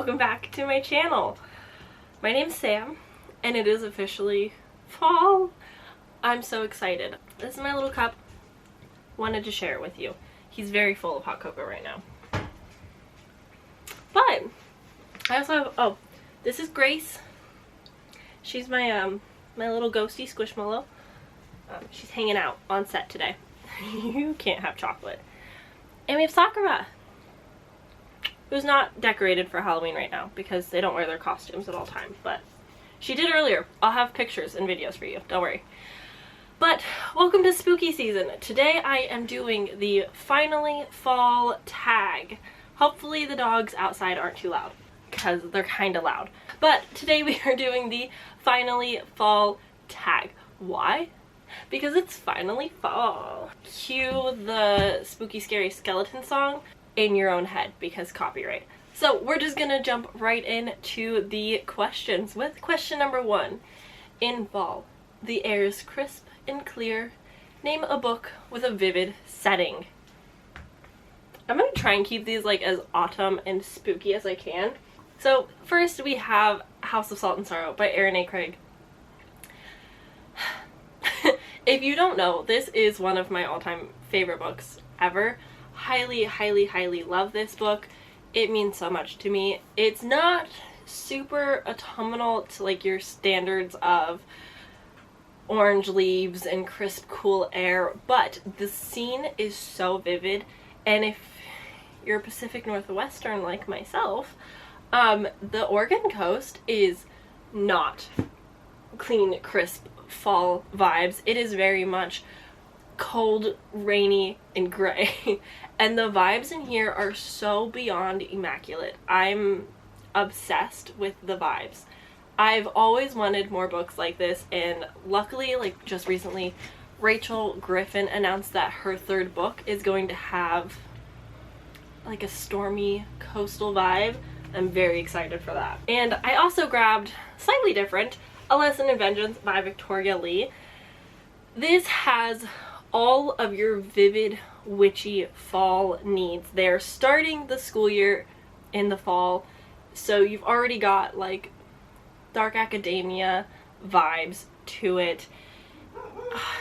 welcome back to my channel. My name's Sam, and it is officially fall. I'm so excited. This is my little cup. Wanted to share it with you. He's very full of hot cocoa right now. But I also have, oh, this is Grace. She's my my little ghosty squishmallow. She's hanging out on set today. You can't have chocolate. And we have Sakura, who's not decorated for Halloween right now because they don't wear their costumes at all times, but she did earlier. I'll have pictures and videos for you, don't worry. But welcome to spooky season. Today I am doing the finally fall tag. Hopefully the dogs outside aren't too loud because they're kind of loud. But today we are doing the finally fall tag. Why? Because it's finally fall. Cue the spooky scary skeleton song in your own head because copyright. So we're just gonna jump right into the questions with question number 1. In fall, the air is crisp and clear. Name a book with a vivid setting. I'm gonna try and keep these like as autumn and spooky as I can. So first we have House of Salt and Sorrow by Erin A. Craig. If you don't know, this is one of my all-time favorite books ever. Highly, highly, highly love this book. It means so much to me. It's not super autumnal to like your standards of orange leaves and crisp, cool air, but the scene is so vivid, and if you're Pacific Northwestern like myself, the Oregon coast is not clean, crisp fall vibes. It is very much cold, rainy, and gray. And the vibes in here are so beyond immaculate. I'm obsessed with the vibes. I've always wanted more books like this, and luckily, like just recently, Rachel Griffin announced that her 3rd book is going to have like a stormy coastal vibe. I'm very excited for that. And I also grabbed, slightly different, A Lesson in Vengeance by Victoria Lee. This has all of your vivid, witchy fall needs. They're starting the school year in the fall, so you've already got like dark academia vibes to it.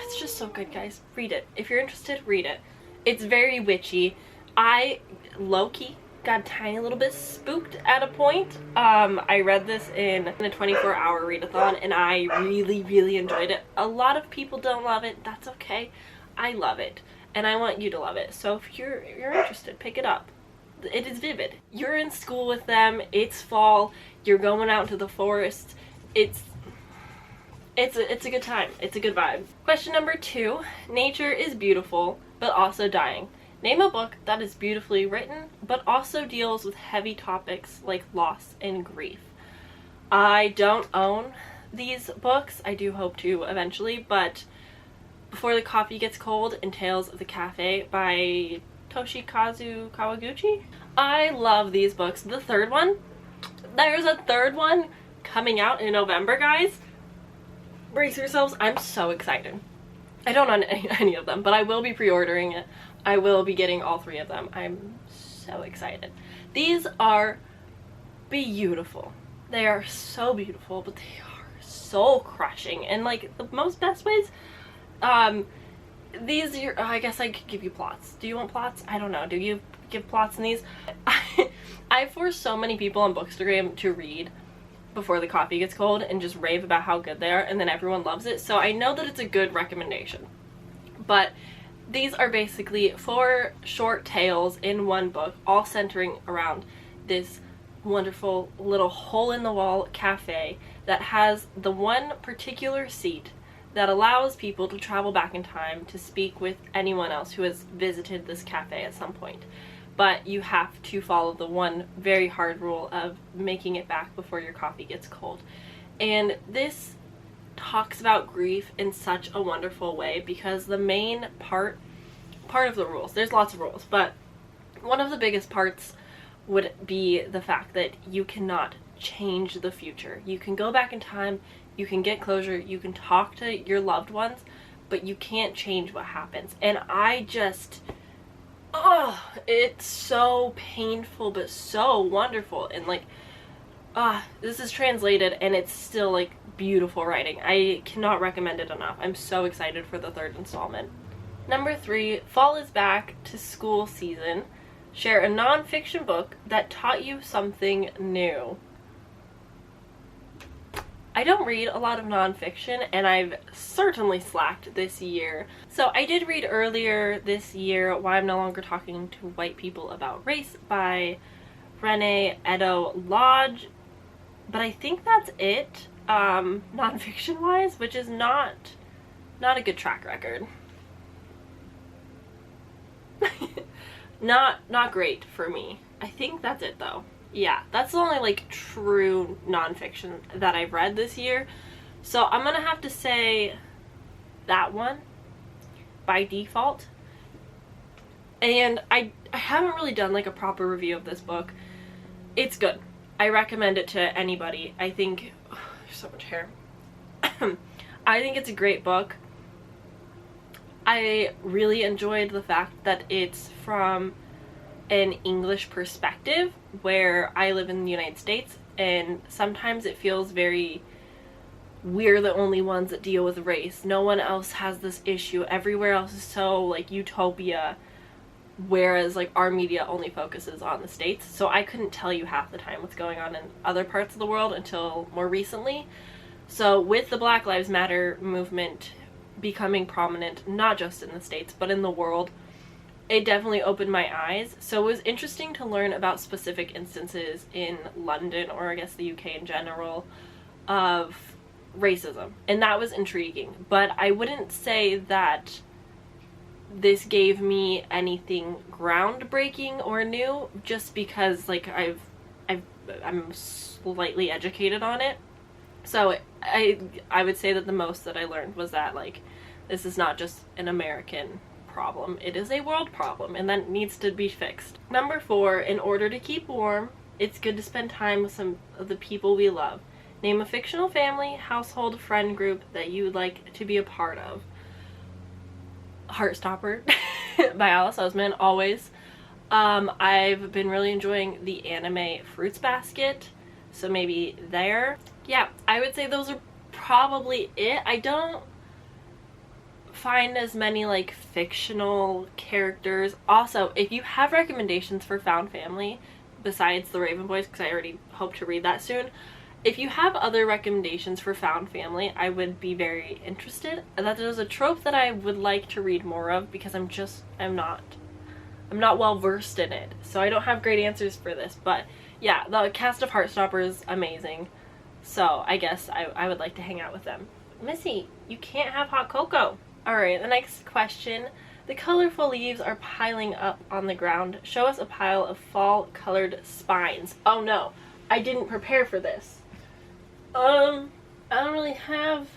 It's just so good, guys. Read it. If you're interested, read it. It's very witchy. I low-key got a tiny little bit spooked at a point. I read this in a 24-hour readathon, and I really, really enjoyed it. A lot of people don't love it. That's okay. I love it, and I want you to love it. So if you're interested, pick it up. It is vivid. You're in school with them. It's fall. You're going out to the forest. It's a good time. It's a good vibe. Question number 2. Nature is beautiful, but also dying. Name a book that is beautifully written, but also deals with heavy topics like loss and grief. I don't own these books. I do hope to eventually, but Before the Coffee Gets Cold and Tales of the Cafe by Toshikazu Kawaguchi. I love these books. The 3rd one, there's a 3rd one coming out in November, guys. Brace yourselves. I'm so excited. I don't own any of them, but I will be pre-ordering it. I will be getting all 3 of them. I'm so excited. These are beautiful. They are so beautiful, but they are soul crushing in like the most best ways. These are, I guess I could give you plots. Do you want plots? I don't know. Do you give plots in these? I force so many people on Bookstagram to read Before the Coffee Gets Cold and just rave about how good they are, and then everyone loves it. So I know that it's a good recommendation. But these are basically 4 short tales in one book, all centering around this wonderful little hole-in-the-wall cafe that has the one particular seat that allows people to travel back in time to speak with anyone else who has visited this cafe at some point. But you have to follow the one very hard rule of making it back before your coffee gets cold. And this talks about grief in such a wonderful way because the main part of the rules, there's lots of rules, but one of the biggest parts would be the fact that you cannot change the future. You can go back in time, you can get closure, you can talk to your loved ones, but you can't change what happens. And I just, oh, it's so painful but so wonderful. And like this is translated and it's still like beautiful writing. I cannot recommend it enough. I'm so excited for the third installment. Number 3, fall is back to school season. Share a nonfiction book that taught you something new. I don't read a lot of nonfiction, and I've certainly slacked this year. So I did read earlier this year Why I'm No Longer Talking to White People About Race by Renee Edo Lodge, but I think that's it, nonfiction wise, which is not a good track record. Not great for me. I think that's it though. Yeah, that's the only like true nonfiction that I've read this year. So I'm gonna have to say that one by default. And I haven't really done like a proper review of this book. It's good. I recommend it to anybody. I think there's so much hair. I think it's a great book. I really enjoyed the fact that it's from an English perspective, where I live in the United States, and sometimes it feels very, we're the only ones that deal with race. No one else has this issue. Everywhere else is so like utopia, whereas like our media only focuses on the States. So I couldn't tell you half the time what's going on in other parts of the world until more recently. So with the Black Lives Matter movement becoming prominent, not just in the States, but in the world, it definitely opened my eyes. So it was interesting to learn about specific instances in London, or I guess the UK in general, of racism. And that was intriguing. But I wouldn't say that this gave me anything groundbreaking or new, just because like I'm slightly educated on it. So I would say that the most that I learned was that like this is not just an American problem, it is a world problem, and that needs to be fixed. Number 4, in order to keep warm, it's good to spend time with some of the people we love. Name a fictional family, household, friend group that you would like to be a part of. Heartstopper by Alice Oseman, always. I've been really enjoying the anime Fruits Basket, so maybe there. Yeah, I would say those are probably it. I don't find as many like fictional characters. Also, if you have recommendations for found family besides the Raven Boys, because I already hope to read that soon, if you have other recommendations for found family, I would be very interested. That is a trope that I would like to read more of, because I'm not well versed in it, so I don't have great answers for this. But yeah, the cast of Heartstopper is amazing, so I guess I would like to hang out with them. Missy, you can't have hot cocoa. Alright, the next question. The colorful leaves are piling up on the ground. Show us a pile of fall-colored spines. Oh no, I didn't prepare for this. I don't really have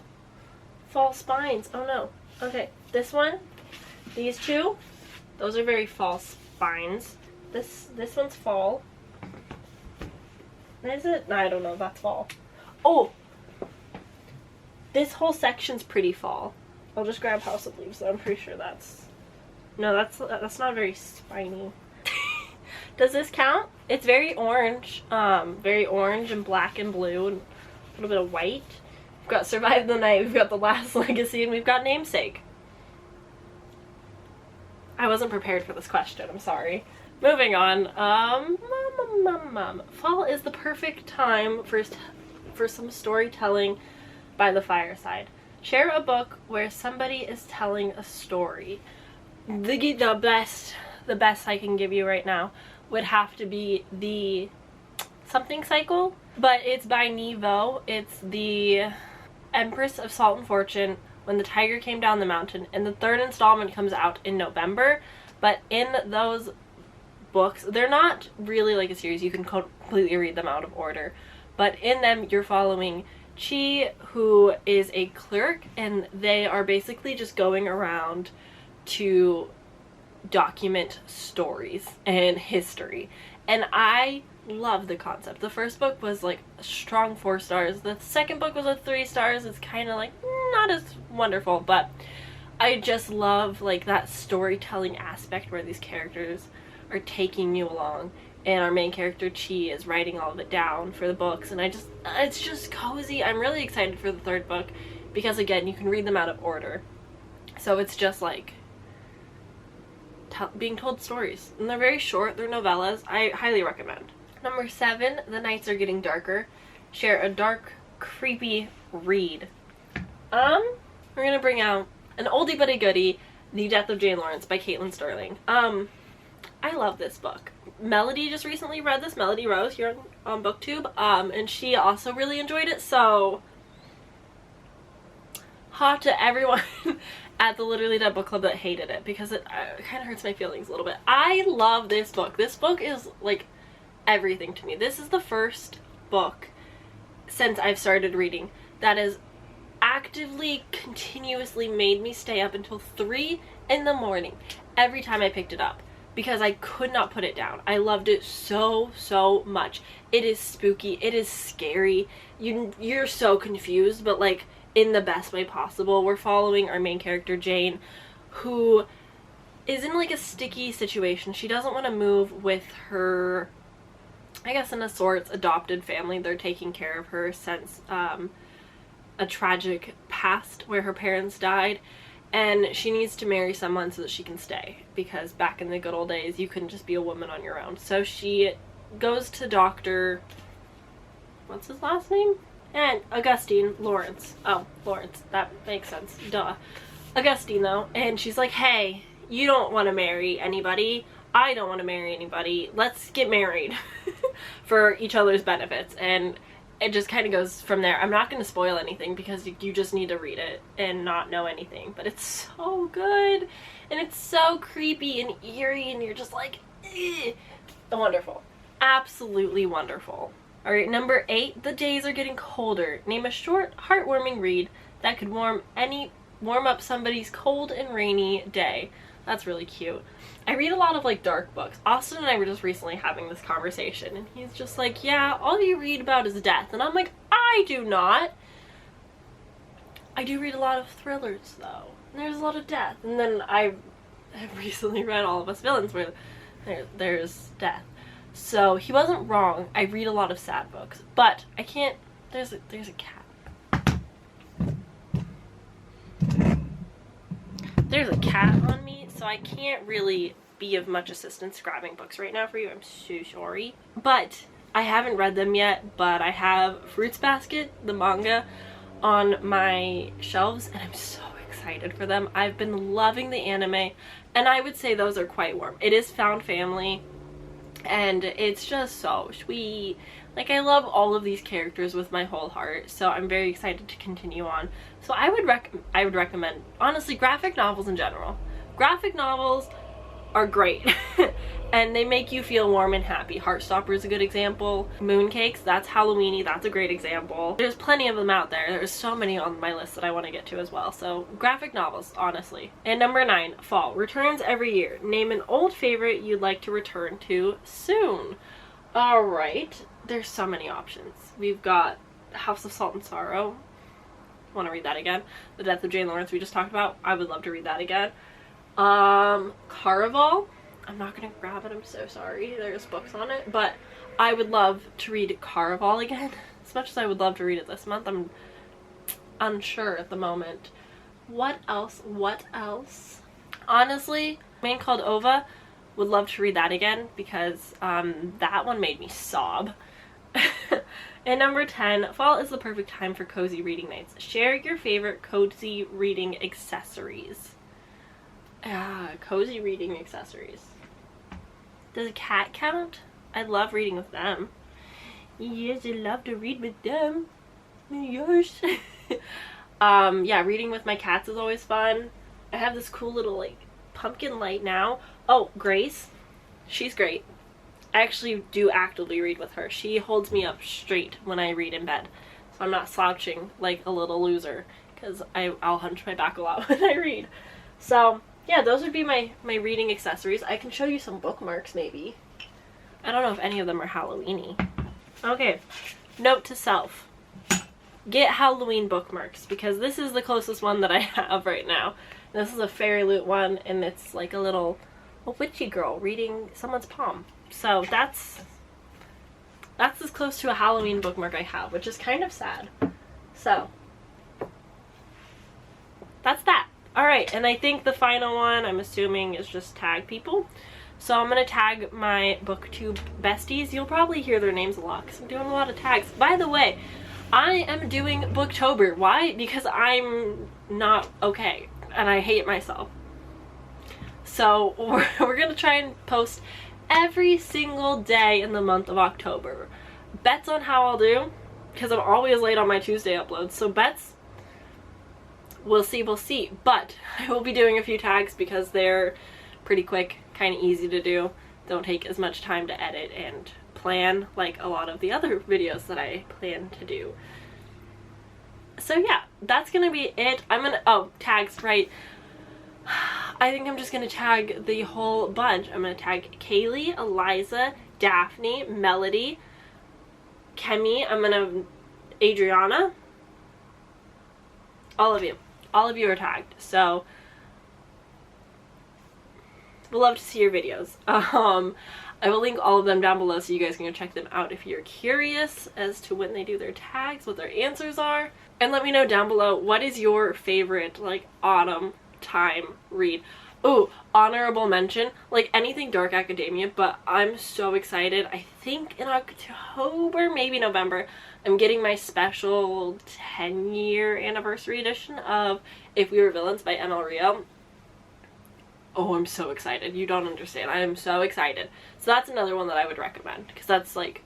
fall spines. Oh no. Okay, this one, these two, those are very fall spines. This one's fall. Is it? No, I don't know, that's fall. Oh! This whole section's pretty fall. I'll just grab House of Leaves, though. I'm pretty sure that's... No, that's not very spiny. Does this count? It's very orange and black and blue, and a little bit of white. We've got Survive the Night, we've got The Last Legacy, and we've got Namesake. I wasn't prepared for this question, I'm sorry. Moving on. Fall is the perfect time for some storytelling by the fireside. Share a book where somebody is telling a story. The best I can give you right now would have to be the something cycle, but it's by Nevo. It's the Empress of Salt and Fortune, When the Tiger Came Down the Mountain, and the third installment comes out in November. But in those books, they're not really like a series, you can completely read them out of order, but in them you're following Chi, who is a clerk, and they are basically just going around to document stories and history. And I love the concept. The first book was like a strong 4 stars. The second book was a 3 stars. It's kind of like not as wonderful, but I just love like that storytelling aspect where these characters are taking you along and our main character Chi is writing all of it down for the books, and it's just cozy. I'm really excited for the third book because, again, you can read them out of order, so it's just like being told stories, and they're very short. They're novellas. I highly recommend. Number 7, The Nights Are Getting Darker. Share a dark, creepy read. We're gonna bring out an oldie but a goodie, The Death of Jane Lawrence by Caitlin Sterling. I love this book. Melody just recently read this, Melody Rose, here on BookTube, and she also really enjoyed it, so hot to everyone at the Literally Dead Book Club that hated it, because it kind of hurts my feelings a little bit. I love this book. This book is like everything to me. This is the first book since I've started reading that has actively, continuously made me stay up until 3 in the morning every time I picked it up, because I could not put it down. I loved it so, so much. It is spooky. It is scary. You're so confused, but like in the best way possible. We're following our main character, Jane, who is in like a sticky situation. She doesn't want to move with her, I guess in a sorts, adopted family. They're taking care of her since a tragic past where her parents died, and she needs to marry someone so that she can stay, because back in the good old days you couldn't just be a woman on your own. So she goes to Dr. what's his last name? And Augustine Lawrence. Oh, Lawrence. That makes sense. Duh. Augustine, though. And she's like, hey, you don't want to marry anybody. I don't want to marry anybody. Let's get married for each other's benefits. And it just kind of goes from there. I'm not going to spoil anything because you just need to read it and not know anything. But it's so good. And it's so creepy and eerie. And you're just like, eh. Wonderful. Absolutely wonderful. Alright, number 8, The Days Are Getting Colder. Name a short, heartwarming read that could warm up somebody's cold and rainy day. That's really cute. I read a lot of like dark books. Austin and I were just recently having this conversation, and he's just like, yeah, all you read about is death. And I'm like, I do not. I do read a lot of thrillers though. And there's a lot of death. And then I have recently read All of Us Villains where there's death. So he wasn't wrong. I read a lot of sad books, but I can't. There's a cat. There's a cat on me, so I can't really be of much assistance grabbing books right now for you. I'm so sorry. But I haven't read them yet, but I have Fruits Basket, the manga, on my shelves, and I'm so excited for them. I've been loving the anime, and I would say those are quite warm. It is found family, and it's just so sweet. Like, I love all of these characters with my whole heart, so I'm very excited to continue on. So I would recommend, honestly, graphic novels in general. Graphic novels are great, and they make you feel warm and happy. Heartstopper is a good example. Mooncakes, that's Halloweeny, that's a great example. There's plenty of them out there. There's so many on my list that I want to get to as well. So graphic novels, honestly. And number 9, fall. Returns every year. Name an old favorite you'd like to return to soon. Alright, there's so many options. We've got House of Salt and Sorrow. Want to read that again. The Death of Jane Lawrence we just talked about. I would love to read that again. Caraval. I'm not gonna grab it, I'm so sorry. There's books on it, but I would love to read Caraval again. As much as I would love to read it this month, I'm unsure at the moment. What else? Honestly, Man Called Ova, would love to read that again because that one made me sob. And number 10, fall is the perfect time for cozy reading nights. Share your favorite cozy reading accessories. Cozy reading accessories. Does a cat count? I love reading with them. Yes, I love to read with them. Yes. Yeah, reading with my cats is always fun. I have this cool little like pumpkin light now. Oh, Grace. She's great. I actually do actively read with her. She holds me up straight when I read in bed, so I'm not slouching like a little loser, because I'll hunch my back a lot when I read. So yeah, those would be my reading accessories. I can show you some bookmarks maybe. I don't know if any of them are Halloween-y. Okay, note to self. Get Halloween bookmarks, because this is the closest one that I have right now. This is a Fairy Loot one, and it's like a witchy girl reading someone's palm. So that's as close to a Halloween bookmark I have, which is kind of sad. So that's that. Alright, and I think the final one, I'm assuming, is just tag people. So I'm going to tag my booktube besties. You'll probably hear their names a lot because I'm doing a lot of tags. By the way, I am doing Booktober. Why? Because I'm not okay and I hate myself. So we're going to try and post every single day in the month of October. Bets on how I'll do, because I'm always late on my Tuesday uploads. So bets, we'll see. But I will be doing a few tags because they're pretty quick, kind of easy to do, don't take as much time to edit and plan like a lot of the other videos that I plan to do. So yeah, that's gonna be it. I'm gonna, oh, tags, right. I think I'm just gonna tag the whole bunch. I'm gonna tag Kaylee, Eliza, Daphne, Melody, Kemi, Adriana, all of you are tagged. So we'll love to see your videos. I will link all of them down below so you guys can go check them out if you're curious as to when they do their tags, what their answers are. And let me know down below, what is your favorite like autumn time read? Ooh, honorable mention, like anything dark academia, but I'm so excited. I think in October, maybe November, I'm getting my special 10-year anniversary edition of If We Were Villains by ML Rio. Oh, I'm so excited. You don't understand. I am so excited. So that's another one that I would recommend, because that's like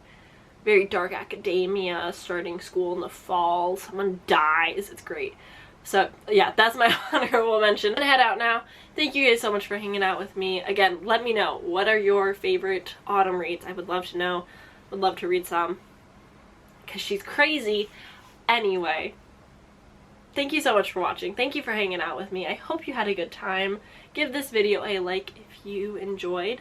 very dark academia, starting school in the fall, someone dies, it's great. So yeah, that's my honorable mention. I'm gonna head out now. Thank you guys so much for hanging out with me. Again, let me know, what are your favorite autumn reads? I would love to know. Would love to read some, because she's crazy. Anyway, thank you so much for watching. Thank you for hanging out with me. I hope you had a good time. Give this video a like if you enjoyed,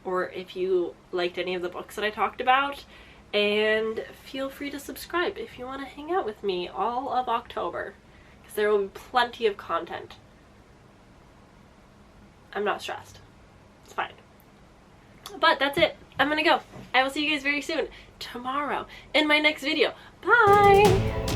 or if you liked any of the books that I talked about. And feel free to subscribe if you want to hang out with me all of October, because there will be plenty of content. I'm not stressed. It's fine. But that's it. I'm gonna go. I will see you guys very soon. Tomorrow in my next video. Bye!